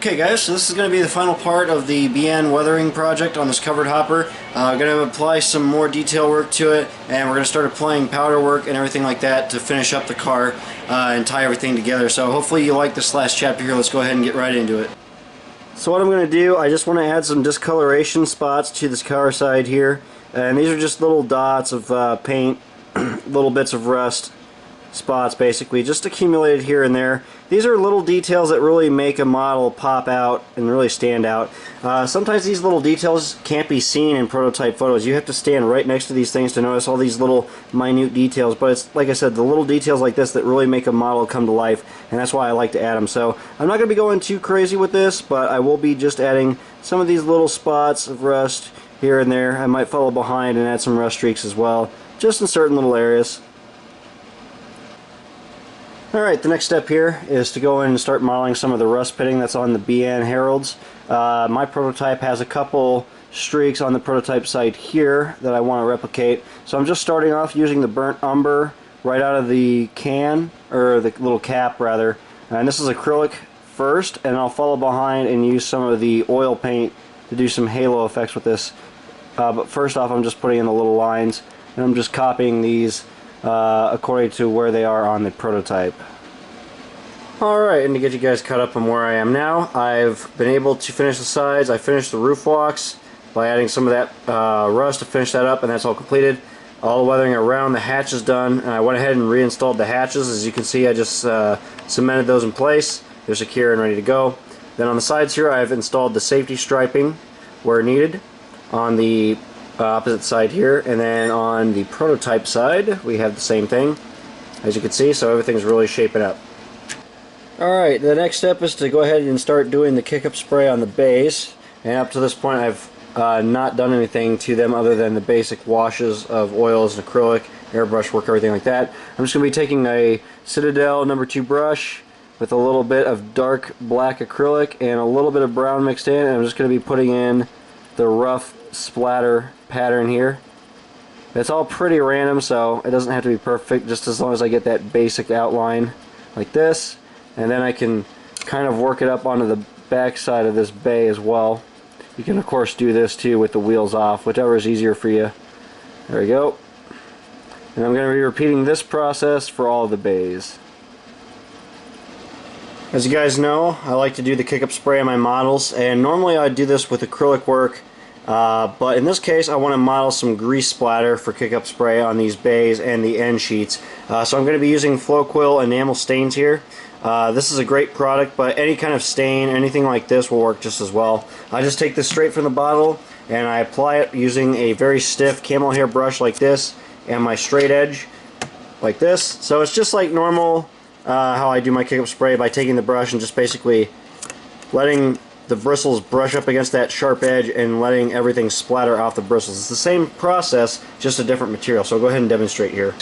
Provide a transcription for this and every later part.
Okay guys, so this is going to be the final part of the BN weathering project on this covered hopper. I'm going to apply some more detail work to it, and we're going to start applying powder work and everything like that to finish up the car and tie everything together. So hopefully you like this last chapter here. Let's go ahead and get right into it. So what I'm going to do, I just want to add some discoloration spots to this car side here, and these are just little dots of paint, little bits of rust spots basically, just accumulated here and there. These are little details that really make a model pop out and really stand out. Sometimes these little details can't be seen in prototype photos. You have to stand right next to these things to notice all these little minute details, but it's like I said, the little details like this that really make a model come to life, and that's why I like to add them. So I'm not going to be going too crazy with this, but I will be just adding some of these little spots of rust here and there. I might follow behind and add some rust streaks as well, just in certain little areas. Alright, the next step here is to go in and start modeling some of the rust pitting that's on the BN Heralds. My prototype has a couple streaks on the prototype side here that I want to replicate. So I'm just starting off using the burnt umber right out of the can, or the little cap rather. And this is acrylic first, and I'll follow behind and use some of the oil paint to do some halo effects with this. But first off, I'm just putting in the little lines, and I'm just copying these according to where they are on the prototype. Alright, and to get you guys caught up on where I am now, I've been able to finish the sides. I finished the roof walks by adding some of that rust to finish that up, and that's all completed. All the weathering around the hatch is done, and I went ahead and reinstalled the hatches. As you can see, I just cemented those in place. They're secure and ready to go. Then on the sides here, I've installed the safety striping where needed on the opposite side here, and then on the prototype side we have the same thing, as you can see, so everything's really shaping up. Alright, the next step is to go ahead and start doing the kick-up spray on the bays, and up to this point I've not done anything to them other than the basic washes of oils and acrylic, airbrush work, everything like that. I'm just going to be taking a Citadel No. 2 brush with a little bit of dark black acrylic and a little bit of brown mixed in, and I'm just going to be putting in the rough splatter pattern here. It's all pretty random, so it doesn't have to be perfect, just as long as I get that basic outline like this, and then I can kind of work it up onto the back side of this bay as well. You can of course do this too with the wheels off, whichever is easier for you. There we go. And I'm going to be repeating this process for all of the bays. As you guys know, I like to do the kick-up spray on my models, and normally I do this with acrylic work. But in this case I want to model some grease splatter for kick-up spray on these bays and the end sheets. So I'm going to be using Flowquill enamel stains here. This is a great product, but any kind of stain, anything like this will work just as well. I just take this straight from the bottle and I apply it using a very stiff camel hair brush like this and my straight edge like this. So it's just like normal how I do my kick-up spray, by taking the brush and just basically letting the bristles brush up against that sharp edge and letting everything splatter off the bristles. It's the same process, just a different material. So I'll go ahead and demonstrate here.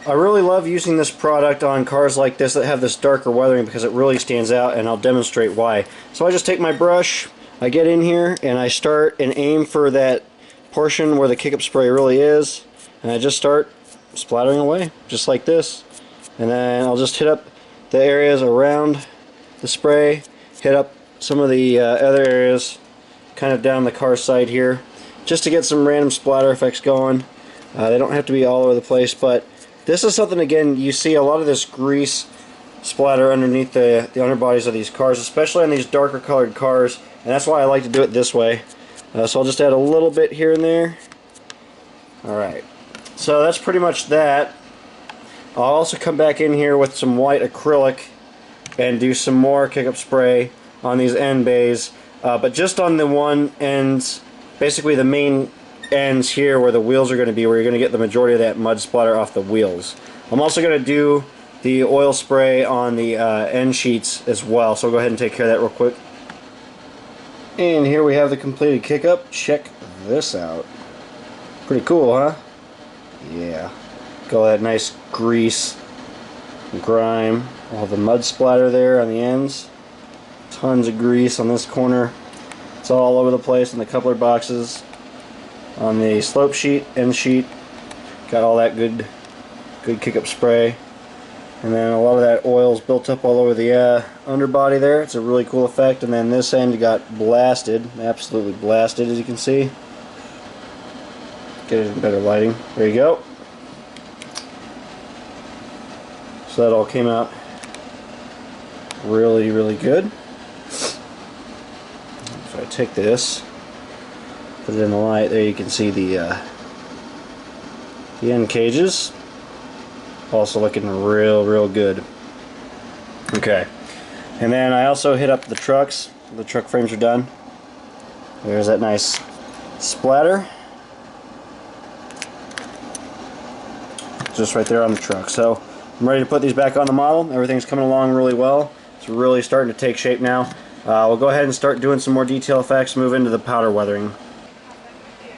I really love using this product on cars like this that have this darker weathering because it really stands out, and I'll demonstrate why. So I just take my brush, I get in here, and I start and aim for that portion where the kick-up spray really is, and I just start splattering away, just like this. And then I'll just hit up the areas around the spray, hit up some of the other areas kind of down the car side here, just to get some random splatter effects going. They don't have to be all over the place, but this is something, again, you see a lot of this grease splatter underneath the underbodies of these cars, especially on these darker colored cars, and that's why I like to do it this way. So I'll just add a little bit here and there. Alright, so that's pretty much that. I'll also come back in here with some white acrylic and do some more kick-up spray on these end bays, but just on the one ends, basically the main ends here where the wheels are going to be, where you're going to get the majority of that mud splatter off the wheels. I'm also going to do the oil spray on the end sheets as well, so I'll go ahead and take care of that real quick. And here we have the completed kick-up. Check this out. Pretty cool, huh? Yeah. Got all that nice grease and grime, all the mud splatter there on the ends. Tons of grease on this corner. It's all over the place in the coupler boxes. On the slope sheet, end sheet, got all that good kick-up spray. And then a lot of that oil's built up all over the underbody there. It's a really cool effect. And then this end got blasted, absolutely blasted, as you can see. Get it in better lighting. There you go. So that all came out really, really good. If I take this, put it in the light, there you can see the end cages. Also looking real good. Okay, and then I also hit up the trucks. The truck frames are done. There's that nice splatter just right there on the truck. So I'm ready to put these back on the model. Everything's coming along really well. It's really starting to take shape now. We'll go ahead and start doing some more detail effects, move into the powder weathering.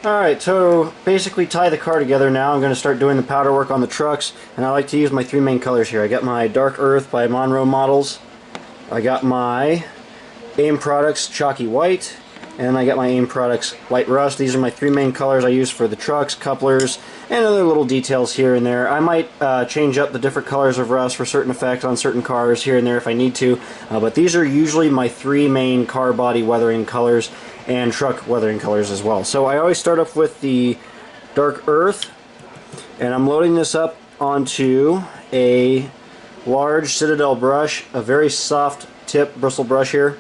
Alright, so basically tie the car together now. I'm going to start doing the powder work on the trucks, and I like to use my three main colors here. I got my Dark Earth by Monroe Models, I got my AIM Products Chalky White, and I got my AIM Products Light Rust. These are my three main colors I use for the trucks, couplers, and other little details here and there. I might change up the different colors of rust for certain effects on certain cars here and there if I need to, but these are usually my three main car body weathering colors and truck weathering colors as well. So I always start off with the Dark Earth, and I'm loading this up onto a large Citadel brush, a very soft tip bristle brush here.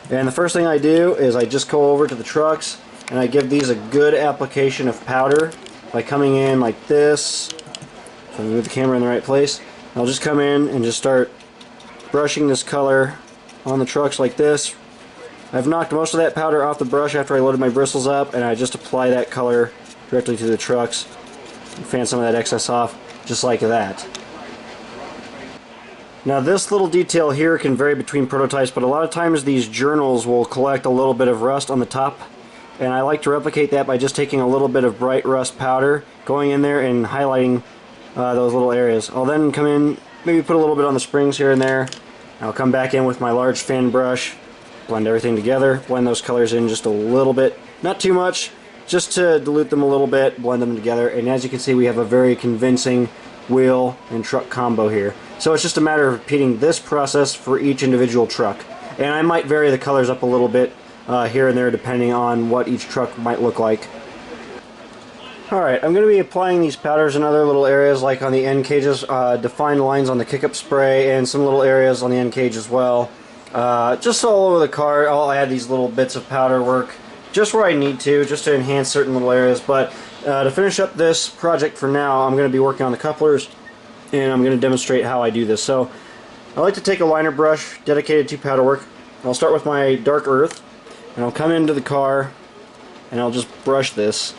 And the first thing I do is I just go over to the trucks and I give these a good application of powder by coming in like this. So I move the camera in the right place. I'll just come in and just start brushing this color on the trucks like this. I've knocked most of that powder off the brush after I loaded my bristles up, and I just apply that color directly to the trucks and fan some of that excess off just like that. Now this little detail here can vary between prototypes, but a lot of times these journals will collect a little bit of rust on the top, and I like to replicate that by just taking a little bit of bright rust powder, going in there and highlighting those little areas. I'll then come in, maybe put a little bit on the springs here and there. I'll come back in with my large fan brush, blend everything together, blend those colors in just a little bit, not too much, just to dilute them a little bit, blend them together, and as you can see we have a very convincing wheel and truck combo here. So it's just a matter of repeating this process for each individual truck, and I might vary the colors up a little bit here and there depending on what each truck might look like. Alright, I'm going to be applying these powders in other little areas like on the end cages, defined lines on the kick-up spray, and some little areas on the end cage as well. Just all over the car. I'll add these little bits of powder work just where I need to, just to enhance certain little areas. But to finish up this project for now, I'm going to be working on the couplers, and I'm going to demonstrate how I do this. So I like to take a liner brush dedicated to powder work. I'll start with my Dark Earth, and I'll come into the car and I'll just brush this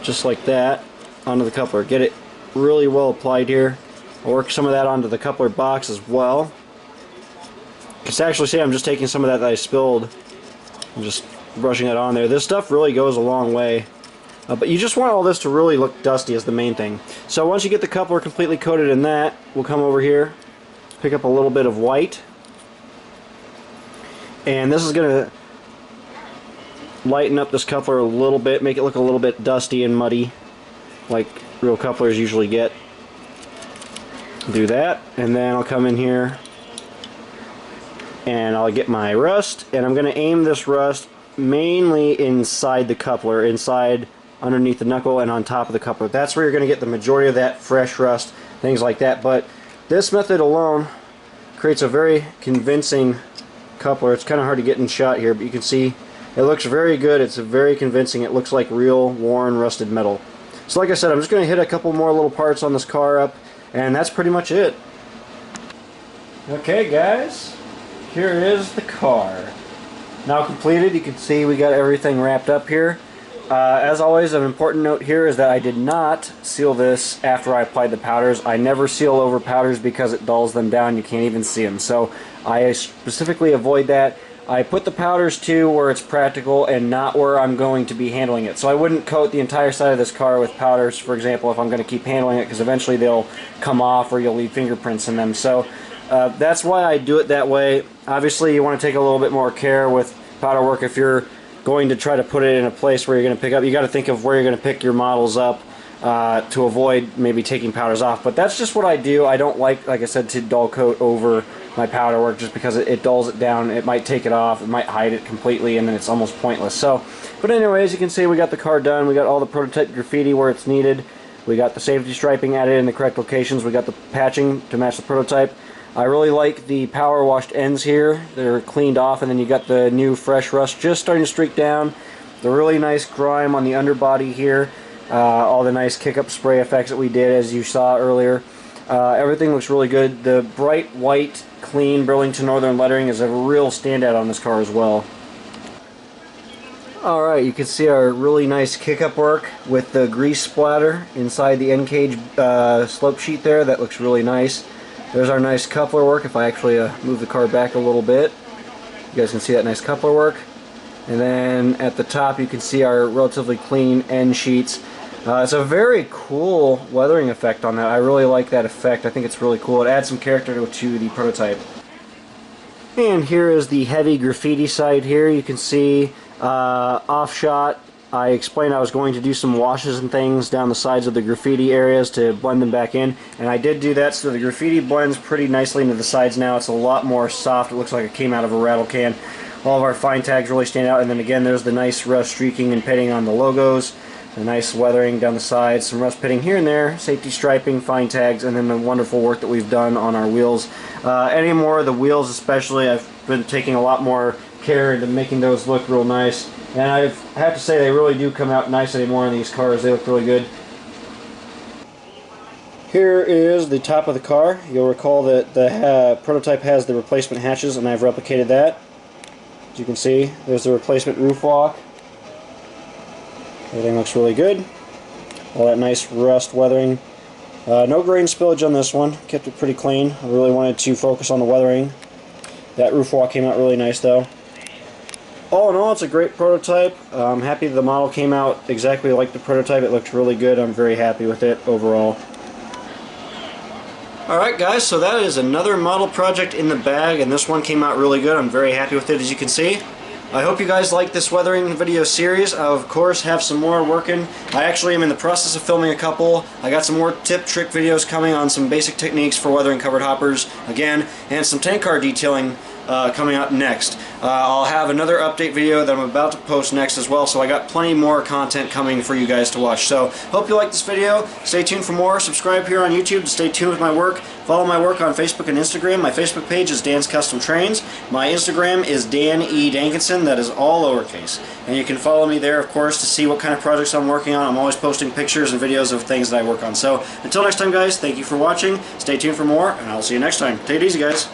just like that onto the coupler. Get it really well applied here. I'll work some of that onto the coupler box as well. You can actually see I'm just taking some of that I spilled and just brushing it on there. This stuff really goes a long way. But you just want all this to really look dusty is the main thing. So once you get the coupler completely coated in that, we'll come over here, pick up a little bit of white, and this is going to lighten up this coupler a little bit, make it look a little bit dusty and muddy like real couplers usually get. Do that, and then I'll come in here and I'll get my rust, and I'm going to aim this rust mainly inside the coupler, inside underneath the knuckle and on top of the coupler. That's where you're going to get the majority of that fresh rust, things like that. But this method alone creates a very convincing coupler. It's kind of hard to get in shot here, but you can see it looks very good. It's very convincing. It looks like real worn rusted metal. So like I said, I'm just going to hit a couple more little parts on this car up, and that's pretty much it. Okay guys, here is the car. Now completed. You can see we got everything wrapped up here. As always, an important note here is that I did not seal this after I applied the powders. I never seal over powders because it dulls them down. You can't even see them. So I specifically avoid that. I put the powders to where it's practical and not where I'm going to be handling it. So I wouldn't coat the entire side of this car with powders, for example, if I'm going to keep handling it, because eventually they'll come off or you'll leave fingerprints in them. So that's why I do it that way. Obviously you want to take a little bit more care with powder work if you're going to try to put it in a place where you're going to pick up. You got to think of where you're going to pick your models up. to avoid maybe taking powders off. But that's just what I do. I don't like I said, to dull coat over my powder work just because it dulls it down. It might take it off, it might hide it completely, and then it's almost pointless. So, but anyway, as you can see, we got the car done. We got all the prototype graffiti where it's needed. We got the safety striping added in the correct locations. We got the patching to match the prototype. I really like the power washed ends here. They're cleaned off, and then you got the new fresh rust just starting to streak down. The really nice grime on the underbody here. All the nice kick-up spray effects that we did, as you saw earlier. Everything looks really good. The bright white, clean Burlington Northern lettering is a real standout on this car as well. Alright, you can see our really nice kick-up work with the grease splatter inside the end cage slope sheet there. That looks really nice. There's our nice coupler work. If I actually move the car back a little bit, you guys can see that nice coupler work. And then at the top you can see our relatively clean end sheets. It's a very cool weathering effect on that. I really like that effect. I think it's really cool. It adds some character to the prototype. And here is the heavy graffiti side here. You can see off shot, I explained I was going to do some washes and things down the sides of the graffiti areas to blend them back in, and I did do that, so the graffiti blends pretty nicely into the sides now. It's a lot more soft. It looks like it came out of a rattle can. All of our fine tags really stand out, and then again there's the nice rust streaking and pitting on the logos, the nice weathering down the sides, some rust pitting here and there, safety striping, fine tags, and then the wonderful work that we've done on our wheels. Anymore, the wheels especially, I've been taking a lot more care into making those look real nice. And I have to say they really do come out nice anymore in these cars. They look really good. Here is the top of the car. You'll recall that the prototype has the replacement hatches, and I've replicated that. As you can see, there's the replacement roof walk. Everything looks really good. All that nice rust weathering. No grain spillage on this one. Kept it pretty clean. I really wanted to focus on the weathering. That roof walk came out really nice though. All in all, it's a great prototype. I'm happy the model came out exactly like the prototype. It looked really good. I'm very happy with it overall. Alright guys, so that is another model project in the bag, and this one came out really good. I'm very happy with it, as you can see. I hope you guys like this weathering video series. I, of course, have some more working. I actually am in the process of filming a couple. I got some more tip trick videos coming on some basic techniques for weathering covered hoppers again, and some tank car detailing coming out next. I'll have another update video that I'm about to post next as well, so I got plenty more content coming for you guys to watch. So, hope you like this video. Stay tuned for more. Subscribe here on YouTube to stay tuned with my work. Follow my work on Facebook and Instagram. My Facebook page is Dan's Custom Trains. My Instagram is Dan E. Dankinson. That is all lowercase. And you can follow me there, of course, to see what kind of projects I'm working on. I'm always posting pictures and videos of things that I work on. So, until next time, guys, thank you for watching. Stay tuned for more, and I'll see you next time. Take it easy, guys.